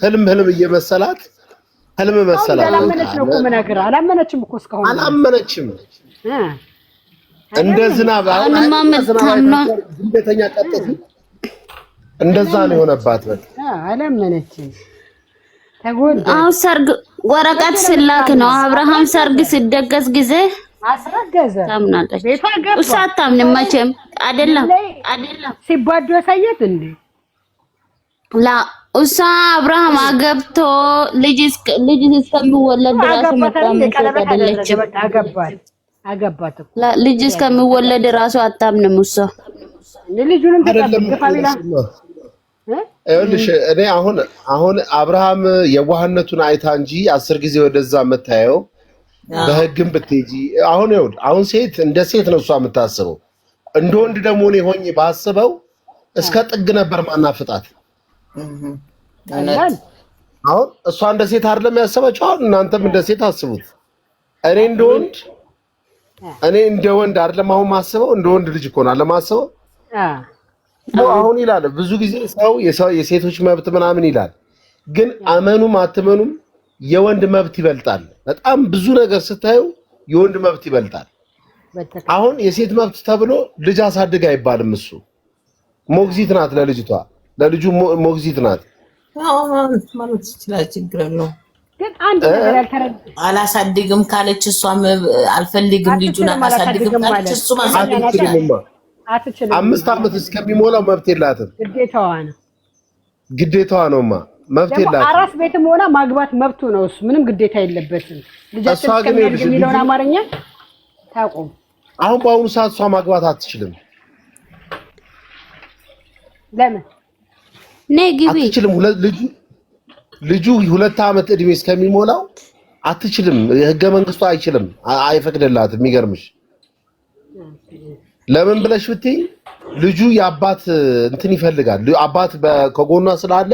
ህልም እየመሰላት ህልም መሰላት አላመነች ነው እኮ ምናገር አላመነችም እኮ እስካሁን አላመነችም እንደ ዝናብ ድንገተኛ ቀጥታ እንደዛ ነው የሆነባት በቃ አላመነችም ተጎዳ ሰርግ ወረቀት ስላክ ነው አብርሃም ሰርግ ሲደገስ ጊዜ አስረገዘ ታምናለች እሷ አታምንም መቼም አይደለም ሲባዱ ያሳየት እንዴ ላ እሷ አብርሃም አገብቶ ልጅ እስከሚወለድ ድረስ መጣም ተቀደለች አገባት ልጅ እስከሚወለድ ራሱ አታምንም እሷ ልጅንም ተቀበለ አይልሽ እኔ አሁን አብርሃም የዋህነቱን አይታ እንጂ 10 ጊዜ ወደዛ መታየው በህግም ብትጂ አሁን ሴት እንደ ሴት ነው እሷ የምታስበው እንደ ወንድ ደግሞ እኔ ሆኜ ባስበው እስከ ጥግ ነበር ማናፍጣት አሁን እሷ እንደ ሴት አይደለም ያሰበችው እናንተም እንደ ሴት አስቡት እኔ እንደ ወንድ አይደለም አሁን ማስበው እንደ ወንድ ልጅ እኮ ነው ለማስበው አሁን ይላል ብዙ ጊዜ ሰው የሴቶች መብት ምናምን ይላል ግን አመኑም አትመኑም የወንድ መብት ይበልጣል በጣም ብዙ ነገር ስታዩ የወንድ መብት ይበልጣል አሁን የሴት መብት ተብሎ ልጅ አሳድግ አይባልም እሱ ሞግዚት ናት ለልጁ ሞግዚት ናት ማለት ይችላል ችግር ነው ግን አንድ ነገር ያልተረዳ አላሳድግም ካለች እሷም አልፈልግም ልጁን አላሳድግም ካለች እሱ ማሳደግ አትችልም 5 ዓመት እስከሚሞላው መብት የላትም ግዴታዋ ነውማ መብት የላትም አራስ ቤትም ሆና ማግባት መብቱ ነው እሱ ምንም ግዴታ የለበትም ልጃቸው እስከሚያድግ የሚለውን አማርኛ ታቆም አሁን በአሁኑ ሰዓት እሷ ማግባት አትችልም ለምን ነግቢ አትችልም ልጁ 2 ዓመት እድሜ እስከሚሞላው አትችልም ህገ መንግስቱ አይችልም አይፈቅድላትም የሚገርምሽ ለምን ብለሽ ብትይ ልጁ የአባት እንትን ይፈልጋል አባት ከጎኗ ስላለ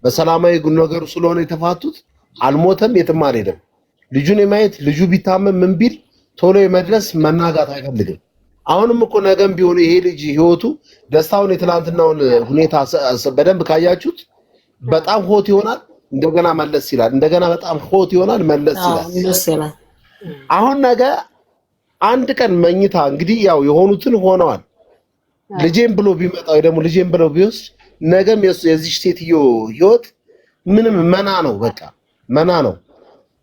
በሰላማዊ ነገሩ ስለሆነ የተፋቱት አልሞተም የትም አልሄደም ልጁን የማየት ልጁ ቢታመም ምን ቢል ቶሎ የመድረስ መናጋት አይፈልግም አሁንም እኮ ነገም ቢሆን ይሄ ልጅ ህይወቱ ደስታውን የትላንትናውን ሁኔታ በደንብ ካያችሁት በጣም ሆት ይሆናል እንደገና መለስ ይላል እንደገና በጣም ሆት ይሆናል መለስ ይላል አሁን ነገ አንድ ቀን መኝታ እንግዲህ ያው የሆኑትን ሆነዋል ልጄን ብሎ ቢመጣው ወይ ደግሞ ልጄን ብሎ ቢወስድ ነገም የዚህ ሴትዮ ህይወት ምንም መና ነው በቃ መና ነው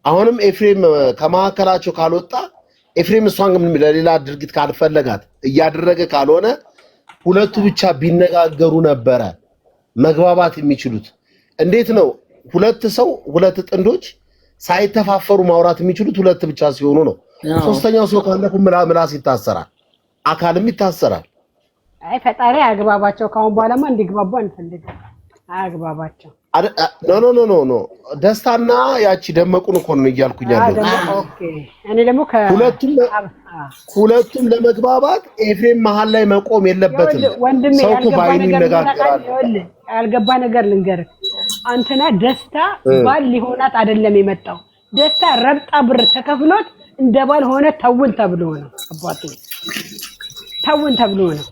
አሁንም ኤፍሬም ከማከላቸው ካልወጣ ኤፍሬም እሷን ለሌላ ድርጊት ካልፈለጋት እያደረገ ካልሆነ ሁለቱ ብቻ ቢነጋገሩ ነበረ መግባባት የሚችሉት እንዴት ነው ሁለት ጥንዶች ሳይተፋፈሩ ማውራት የሚችሉት ሁለት ብቻ ሲሆኑ ነው ሶስተኛው ሰው ካለፈ ምላስ ይታሰራል አካልም ይታሰራል አይ ፈጣሪ አግባባቸው ካሁን በኋላማ እንዲግባቡ አንፈልግም አግባባቸው ኖ ደስታና ያቺ ደመቁን እኮ ነው እያልኩኝ ያለው ኦኬ እኔ ደግሞ ሁለቱም ለመግባባት ኤፍሬም መሃል ላይ መቆም የለበትም ሰው እኮ ባይኑ ይነጋገራል ያልገባ ነገር ልንገርህ አንተና ደስታ ባል ሊሆናት አይደለም የመጣው ደስታ ረብጣ ብር ተከፍሎት እንደባል ሆነ ተውን ተብሎ ነው አባቱ ተውን ተብሎ ነው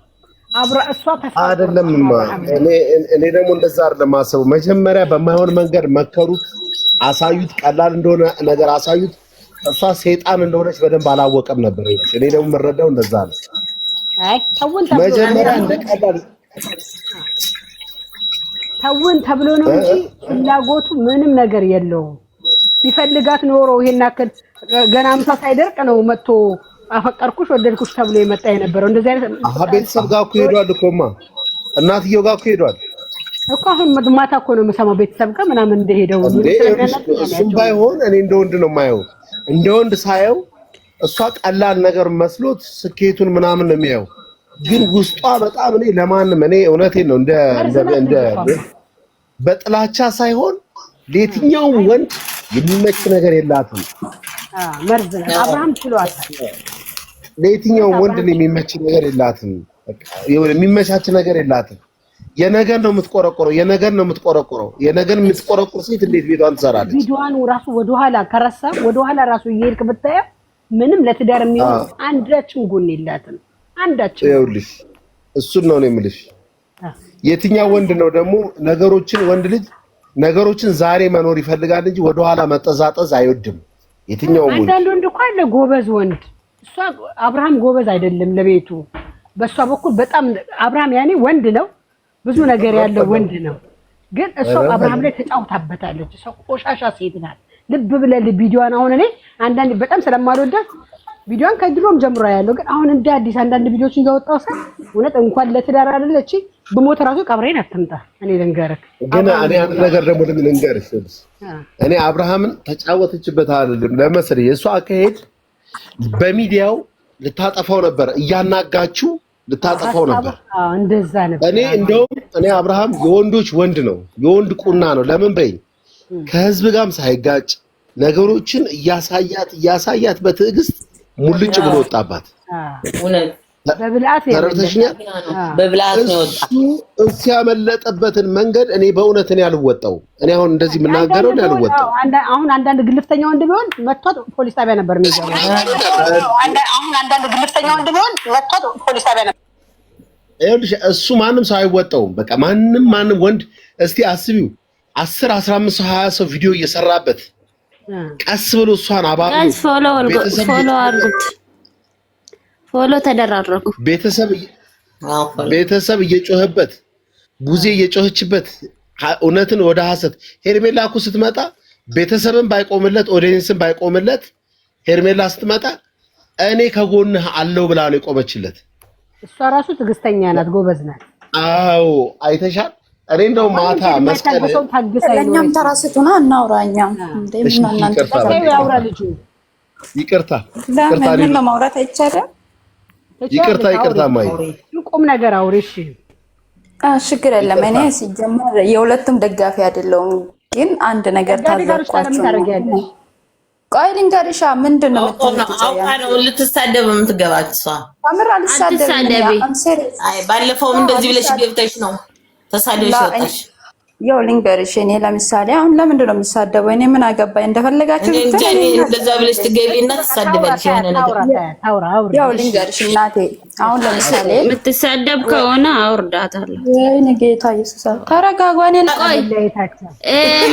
አብራ እሷ አይደለምማ እኔ ደግሞ እንደዛ አይደለም ማሰቡ መጀመሪያ በማይሆን መንገድ መከሩት አሳዩት ቀላል እንደሆነ ነገር አሳዩት እሷ ሰይጣን እንደሆነች በደንብ አላወቀም ነበር እኔ ደግሞ መረዳው እንደዛ ነው አይ ተውን ተብሎ መጀመሪያ እንደቀላል ተውን ተብሎ ነው እንጂ ፍላጎቱ ምንም ነገር የለውም ቢፈልጋት ኖሮ ይሄን አከል ገና አምሳ ሳይደርቅ ነው መጥቶ አፈቀርኩሽ ወደድኩሽ ተብሎ የመጣ የነበረው እንደዚህ አይነት ቤተሰብ ጋር እኮ ሄዷል እኮማ እናትየው ጋር እኮ ሄዷል እኮ አሁን ማታ እኮ ነው የምሰማው ቤተሰብ ጋር ምናምን እንደሄደው እሱም ባይሆን እኔ እንደ ወንድ ነው የማየው እንደ ወንድ ሳየው እሷ ቀላል ነገር መስሎት ስኬቱን ምናምን ነው የሚያየው ግን ውስጧ በጣም እኔ ለማንም እኔ እውነቴን ነው እንደ በጥላቻ ሳይሆን ለየትኛው ወንድ የሚመች ነገር የላትም መርዝ አብርሃም ችሏታል ለየትኛው ወንድ የሚመች ነገር የላትም በቃ የሚመቻች ነገር የላትም የነገር ነው የምትቆረቆረው የነገር የምትቆረቆር ሴት እንዴት ቤቷን ትሰራለች ቪዲዮዋን ራሱ ወደኋላ ከረሳ ወደኋላ ራሱ እየሄድክ ብታየው ምንም ለትዳር የሚሆን አንዳችን ጎን የላትም አንዳችን ይኸውልሽ እሱን ነው የምልሽ የትኛው ወንድ ነው ደግሞ ነገሮችን ወንድ ልጅ ነገሮችን ዛሬ መኖር ይፈልጋል እንጂ ወደኋላ መጠዛጠዝ አይወድም። የትኛው ወንድ አንዳንድ ወንድ እኮ አለ ጎበዝ ወንድ። እሷ አብርሃም ጎበዝ አይደለም ለቤቱ። በሷ በኩል በጣም አብርሃም ያኔ ወንድ ነው፣ ብዙ ነገር ያለው ወንድ ነው። ግን እሷ አብርሃም ላይ ተጫውታበታለች። እሷ ቆሻሻ ሴት ናት። ልብ ብለህ ቪዲዮዋን አሁን እኔ አንዳንድ በጣም ስለማልወዳት ቪዲዮዋን ከድሮም ጀምሮ ያለው ግን አሁን እንደ አዲስ አንዳንድ ቪዲዮዎችን እያወጣው ሰው እውነት እንኳን ለትዳር አይደለች በሞት ራሱ ቀብሬን አትምጣ። እኔ ልንገርህ ግን እኔ አንድ ነገር ደግሞ ልንገርህ፣ እኔ አብርሃምን ተጫወተችበት አይደለም ለመስሪ የእሷ አካሄድ በሚዲያው ልታጠፋው ነበር፣ እያናጋችሁ ልታጠፋው ነበር። እንደዛ ነበር። እኔ እንደውም እኔ አብርሃም የወንዶች ወንድ ነው፣ የወንድ ቁና ነው። ለምን በይኝ ከህዝብ ጋርም ሳይጋጭ ነገሮችን እያሳያት በትዕግስት ሙልጭ ብሎ ወጣባት። በብልዓት ነው እሱ ያመለጠበትን መንገድ እኔ በእውነት እኔ አልወጣው። እኔ አሁን እንደዚህ የምናገረው እኔ አልወጣው። አሁን አንዳንድ ግልፍተኛ ወንድ ቢሆን መጥቷት ፖሊስ ጣቢያ ነበር የሚገባው። አሁን አንዳንድ ግልፍተኛ ወንድ ቢሆን መጥቷት ፖሊስ ጣቢያ ነበር። ይኸውልሽ እሱ ማንም ሰው አይወጣውም። በቃ ማንም ወንድ እስቲ አስቢው 10 15 20 ሰው ቪዲዮ እየሰራበት ቀስ ብሎ እሷን አባሉ ፎሎ ተደራረጉ። ቤተሰብ እየጮህበት ቡዜ እየጮህችበት እውነትን ወደ ሐሰት ሄርሜላ እኮ ስትመጣ ቤተሰብን ባይቆምለት ኦዲየንስን ባይቆምለት ሄርሜላ ስትመጣ እኔ ከጎንህ አለው ብላ ነው የቆመችለት። እሷ ራሱ ትዕግስተኛ ናት፣ ጎበዝ ናት። አዎ አይተሻል። እኔ እንደው ማታ መስቀል ለኛም ተራስቱና እናውራኛ እንደምን እናንተ ያውራ ልጁ ይቅርታ ለምን ማውራት አይቻልም? ይቅርታ ማይ ቁም ነገር አውሪ። እሺ ችግር የለም። እኔ ሲጀመር የሁለቱም ደጋፊ አይደለሁም፣ ግን አንድ ነገር ታዘብኳችሁ። ቆይ ልንገርሻ፣ ምንድን ነው ልትሳደብ የምትገባት እሷ? አምራ ልትሳደብ ባለፈውም እንደዚህ ብለሽ ገብተሽ ነው ተሳደብሽ ወጣሽ። ያው ልንገርሽ፣ እኔ ለምሳሌ አሁን ለምንድን ነው የሚሳደበው? እኔ ምን አገባኝ? እንደፈለጋችሁ እንደዛ ብለሽ ትገቢና ትሳደባለሽ የሆነ ነገር። ያው ልንገርሽ እናቴ፣ አሁን ለምሳሌ የምትሳደብ ከሆነ አውርዳታለሁ። ወይኔ ጌታ ኢየሱስ ተረጋጉ። እኔ ቆይ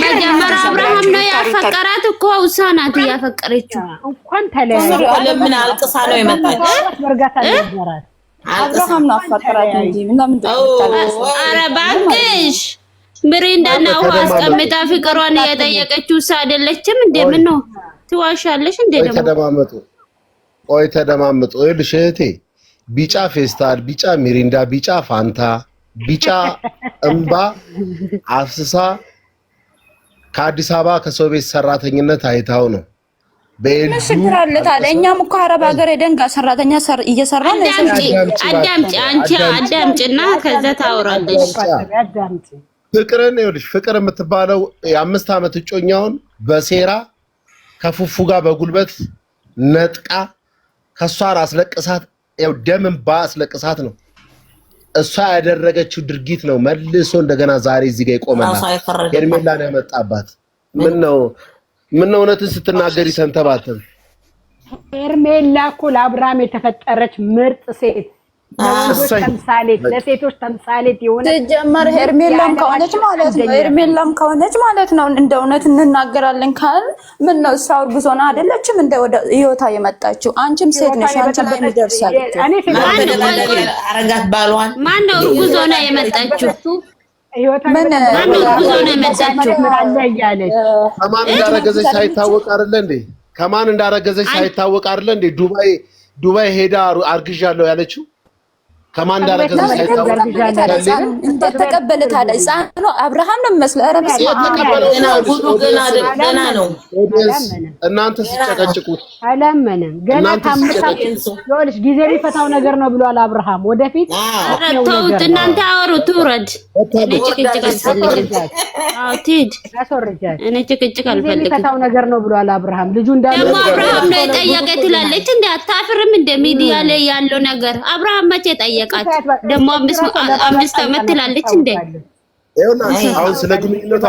መጀመሪያ አብርሃም ነው ያፈቀራት እኮ እሷ ናት ያፈቀረችው። እንኳን ተለያዩ። ለምን አልቅሳ ነው የመጣችው? አብርሃም ነው አፈቀራት እንጂ ለምን ተጣጣ? ኧረ እባክሽ ምሪንዳና ውሃ አስቀምጣ ፍቅሯን እየጠየቀችው እሷ አይደለችም እንዴ? ምን ነው ትዋሻለሽ እንዴ? ደግሞ ተደማመጡ። ይኸውልሽ እህቴ ቢጫ ፌስታል፣ ቢጫ ሚሪንዳ፣ ቢጫ ፋንታ፣ ቢጫ እምባ አፍስሳ ከአዲስ አበባ ከሰው ቤት ሰራተኝነት አይታው ነው። ችግር አለ ታዲያ? እኛም እኮ አረብ ሀገር ሄደን ጋር ሰራተኛ እየሰራን ነው። አዳምጪ አንቺ አዳምጪና ከዛ ታወራለሽ። ፍቅርን ይኸውልሽ ፍቅር የምትባለው የ5 ዓመት እጮኛውን በሴራ ከፉፉ ጋር በጉልበት ነጥቃ ከሷን አስለቅሳት፣ ያው ደምን ባስለቅሳት ነው እሷ ያደረገችው ድርጊት ነው። መልሶ እንደገና ዛሬ እዚህ ጋር ይቆመናል። ሄርሜላን ያመጣባት ምን ነው እውነትን ስትናገሪ ሰንተባተን። ሄርሜላ እኮ ለአብርሃም የተፈጠረች ምርጥ ሴት፣ ተምሳሌት፣ ለሴቶች ተምሳሌት የሆነ ጀመር። ሄርሜላም ከሆነች ማለት ነው እንደ እውነት እንናገራለን ካል ምን ነው እሷ እርጉዞና አይደለችም እንደ ወደ ህይወታ የመጣችው? አንቺም ሴት ነሽ፣ አንቺ ላይ ይደርሳል። አረጋት ባሏን ማን ነው እርጉዞና የመጣችው? ከማን እንዳረገዘች ሳይታወቅ አይደለ እንዴ? ከማን እንዳረገዘች ሳይታወቅ አይደለ እንዴ? ዱባይ ሄዳ አርግዣለሁ ያለችው ከማን እንዳረገዘች ሳይታወቅ ተቀበለ። ታዲያ ህፃኑ አብርሃም ነው የሚመስለው። ኧረ ገና ነው። እናንተ ሲጨቀጭቁት አላመነም። ገና ታምሳለሽ። ጊዜ ሊፈታው ነገር ነው ብሏል አብርሃም። ወደፊት ተውት እናንተ አወሩ ትውረድ። እኔ ጭቅጭቅ አልፈልግም። አዎ ትሂድ። እኔ ጭቅጭቅ አልፈልግም። ሊፈታው ነገር ነው ብሏል አብርሃም። ልጁ እንዳለ ደግሞ አብርሃም ነው የጠየቀ ትላለች እንዴ? አታፍርም? እንደ ሚዲያ ላይ ያለው ነገር አብርሃም መቼ ጠየቃት? ደግሞ 5 ዓመት ትላለች እንዴ? አሁን ስለ ግንኙነቷ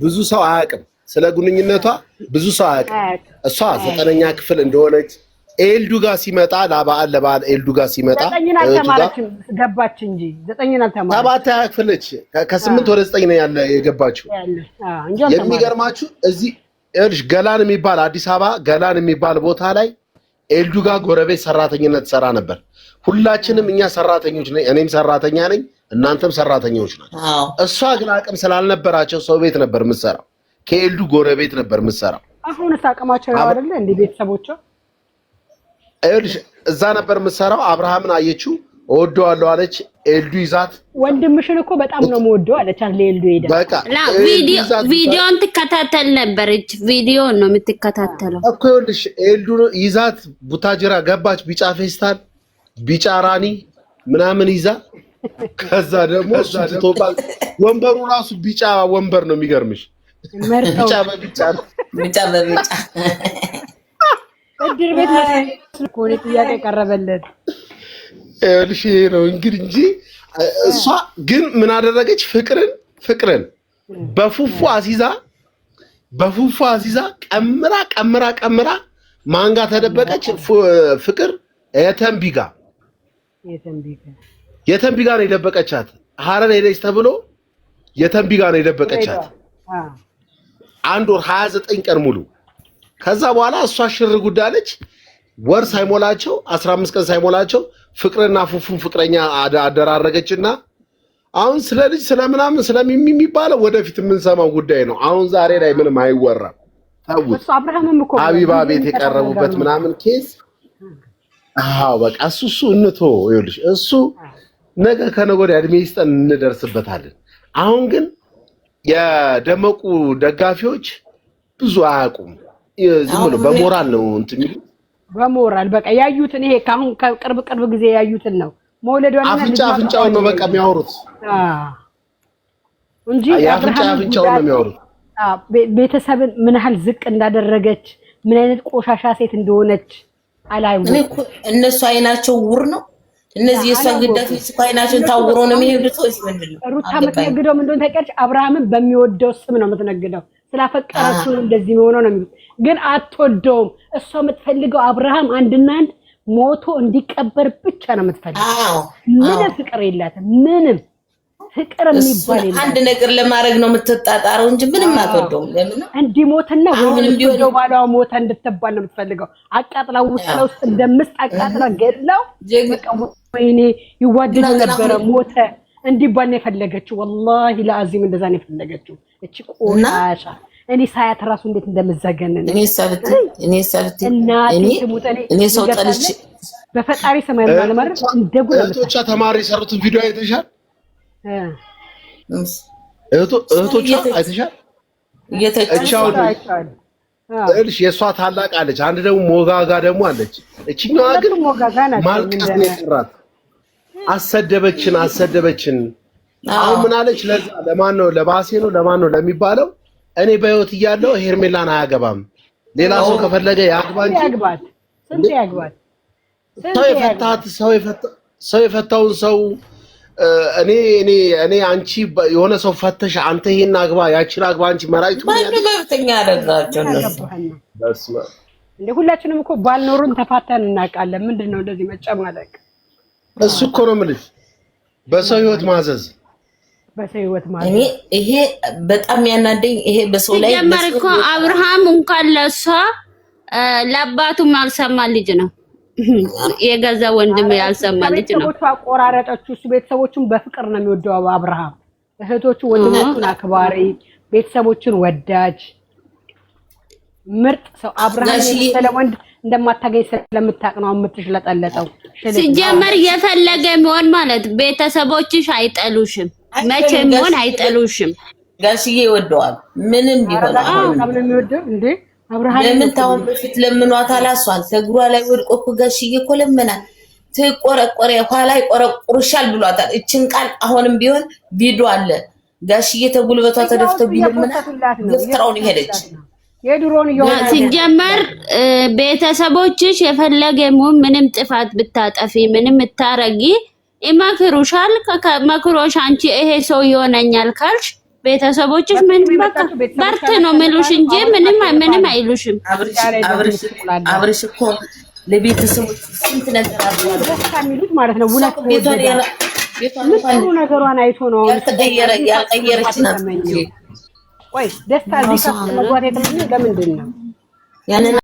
ብዙ ሰው አያውቅም። ስለ ግንኙነቷ ብዙ ሰው አያውቅም። እሷ 9ኛ ክፍል እንደሆነች ኤልዱ ጋር ሲመጣ ለበዓል ኤልዱ ጋር ሲመጣ ዘጠኝን አልተማረችም ገባች እንጂ ዘጠኝን አልተማረችም። ሰባት ያክፍለች ከ8 ወደ 9 ነው ያለ የገባችው። የሚገርማችሁ እዚህ እርሽ ገላን የሚባል አዲስ አበባ ገላን የሚባል ቦታ ላይ ኤልዱ ጋር ጎረቤት ሰራተኝነት ሰራ ነበር። ሁላችንም እኛ ሰራተኞች ነን። እኔም ሰራተኛ ነኝ፣ እናንተም ሰራተኞች ናችሁ። እሷ ግን አቅም ስላልነበራቸው ሰው ቤት ነበር የምትሰራው። ከኤልዱ ጎረቤት ነበር የምትሰራው። አሁንስ አቅማቸው ያው አይደለ እንዴ ቤተሰቦቿ እርሽ እዛ ነበር የምትሰራው። አብርሃምን አየችው፣ እወደዋለሁ አለች። ኤልዱ ይዛት ወንድምሽን እኮ በጣም ነው የምወደው አለች። ኤልዱ ሄዳ በቃ ቪዲዮን ትከታተል ነበር። ቪዲዮ ነው የምትከታተለው እኮ። ይኸውልሽ ኤልዱ ይዛት ቡታጅራ ገባች። ቢጫ ፌስታል ቢጫ ራኒ ምናምን ይዛ ከዛ ደግሞ ወንበሩ ራሱ ቢጫ ወንበር ነው። የሚገርምሽ ቢጫ በቢጫ እድር ቤት ነው ጥያቄ ቀረበለት። እልሽ ነው እንግዲህ እንጂ እሷ ግን ምን አደረገች? ፍቅርን በፉፉ አሲዛ ቀምራ ማንጋ ተደበቀች። ፍቅር የተንቢ ጋር ነው የደበቀቻት። ሐረር ሄደች ተብሎ የተንቢ ጋር ነው የደበቀቻት 1 ወር 29 ቀን ሙሉ። ከዛ በኋላ እሷ ሽር ጉዳለች። ወር ሳይሞላቸው 15 ቀን ሳይሞላቸው ፍቅርና ፉፉን ፍቅረኛ አደራረገችና አሁን ስለ ልጅ ስለምናምን ስለሚሚ የሚባለው ወደፊት የምንሰማው ጉዳይ ነው። አሁን ዛሬ ላይ ምንም አይወራም። ታውቁ ሀቢባ ቤት የቀረቡበት ምናምን ኬስ በቃ እሱ እንቶ ይኸውልሽ እሱ ነገ ከነገ ወዲያ እድሜ ይስጠን እንደርስበታለን። አሁን ግን የደመቁ ደጋፊዎች ብዙ አያውቁም። ዝም ብሎ በሞራል ነው እንትን የሚሉ በሞራል በቃ ያዩትን ይሄ ካሁን ከቅርብ ጊዜ ያዩትን ነው መውለዷን አፍንጫውን ነው በቃ የሚያወሩት እንጂ አፍንጫውን ነው የሚያወሩት። ቤተሰብን ምን ያህል ዝቅ እንዳደረገች ምን አይነት ቆሻሻ ሴት እንደሆነች አላዩ። እነሱ አይናቸው ውር ነው። እነዚህ የሷ ግዳፊዎች አይናቸውን ታውሮ ነው የሚሄዱት ወይስ ምንድነው? ሩታ የምትነግደው ምን እንደሆነ ታውቂያለሽ? አብርሃምን በሚወደው ስም ነው የምትነግደው። ስላፈቀረችው እንደዚህ ሆኖ ነው የሚሉት። ግን አትወደውም። እሷ የምትፈልገው አብርሃም አንድና አንድ ሞቶ እንዲቀበር ብቻ ነው የምትፈልገው። ምንም ፍቅር የላትም። ምንም ፍቅር የሚባል የለም። አንድ ነገር ለማድረግ ነው የምትጣጣረው እንጂ ምንም አትወደውም። ለምን እንዲሞትና ወይንም ቢወደው ባሏ ሞተ እንድትባል ነው የምትፈልገው። አቃጥላው ውስጥ እንደምስጥ አቃጥላ ገድላው ወይኔ ይዋደዱ ነበረ ሞተ እንዲባል ነው የፈለገችው። ወላሂ ለአዚም እንደዛ ነው የፈለገችው። እቺ ቆሻሻ እኔ ሳያት ራሱ እንዴት እንደምዘገነን እኔ ሰው ጠልቼ በፈጣሪ ሰማይ ማለት እንደጉል እህቶቿ ተማሪ የሰሩትን ቪዲዮ አይተሻል? እህቶቿ አይተሻል? እልሽ የእሷ ታላቅ አለች፣ አንድ ደግሞ ሞጋጋ ደግሞ አለች። እችኛዋ ግን ማልቀስ ነው የቀራት። አሰደበችን። አሁን ምን አለች? ለዛ ለማን ነው ለባሴ ነው ለማን ነው ለሚባለው እኔ በህይወት እያለሁ ሄርሜላን አያገባም፣ ሌላ ሰው ከፈለገ ያግባ እንጂ ያግባት። ሰው የፈታውን ሰው እኔ አንቺ የሆነ ሰው ፈተሽ አንተ ይሄን አግባ ያቺን አግባ አንቺ መራጭ ማንነተኛ ያደርጋቸው እንደ ሁላችንም እኮ ባልኖሩን ተፋተን እናውቃለን። ምንድነው እንደዚህ መጨማለቅ? እሱ እኮ ነው የምልሽ በሰው ህይወት ማዘዝ ይሄ በጣም ያናደኝ። ይሄ በሰው ላይ ጀመር እኮ አብርሃም እንኳን ለሷ ለአባቱም ያልሰማ ልጅ ነው። የገዛ ወንድም ያልሰማ ልጅ ነው። ቤተሰቦቹ አቆራረጠችው። እሱ ቤተሰቦቹን በፍቅር ነው የሚወደው አብርሃም። እህቶቹ ወንድሞቹን አክባሪ፣ ቤተሰቦቹን ወዳጅ ምርጥ ሰው። አብርሃም የመሰለ ወንድ እንደማታገኝ ስለምታውቅ ነው የምትሽለጠለጠው። ሲጀመር የፈለገ መሆን ማለት ቤተሰቦችሽ አይጠሉሽም፣ መቼም ሆን አይጠሉሽም። ጋሽዬ ይወደዋል ምንም ቢሆን። በጣም ነው የሚወደው እንዴ አብርሃም። ለምን ታውን በፊት ለምኗት አላሷል። ከእግሯ ላይ ወድቆ እኮ ጋሽዬ እኮ ለምናል። ትቆረቆረ ኋላ ይቆረቁርሻል ብሏታል። እችን ቃል አሁንም ቢሆን ቪዲዮ አለ። ጋሽዬ ተጉልበቷ ተደፍተው ቢለምናት ገፍትራውን ሄደች። የድሮን ሲጀመር ቤተሰቦችሽ የፈለገ መሆን ምንም ጥፋት ብታጠፊ ምንም ታረጊ ይመክሩሻል። ከመክሮሽ አንቺ ይሄ ሰው ይሆነኛል ካልሽ ቤተሰቦችሽ ምን በቃ በርት ነው የሚሉሽ እንጂ ምንም አይሉሽም። ለቤተሰቦች ስንት ነገር አድርጓል። ደስታ የሚሉት ማለት ነው። ውለት ቤቷን ጥሩ ነገሯን አይቶ ነው ያልቀየረች ናት። ቆይ ደስታ እዚህ ከፍ መግባት የተመኘው ለምንድን ነው? ያንን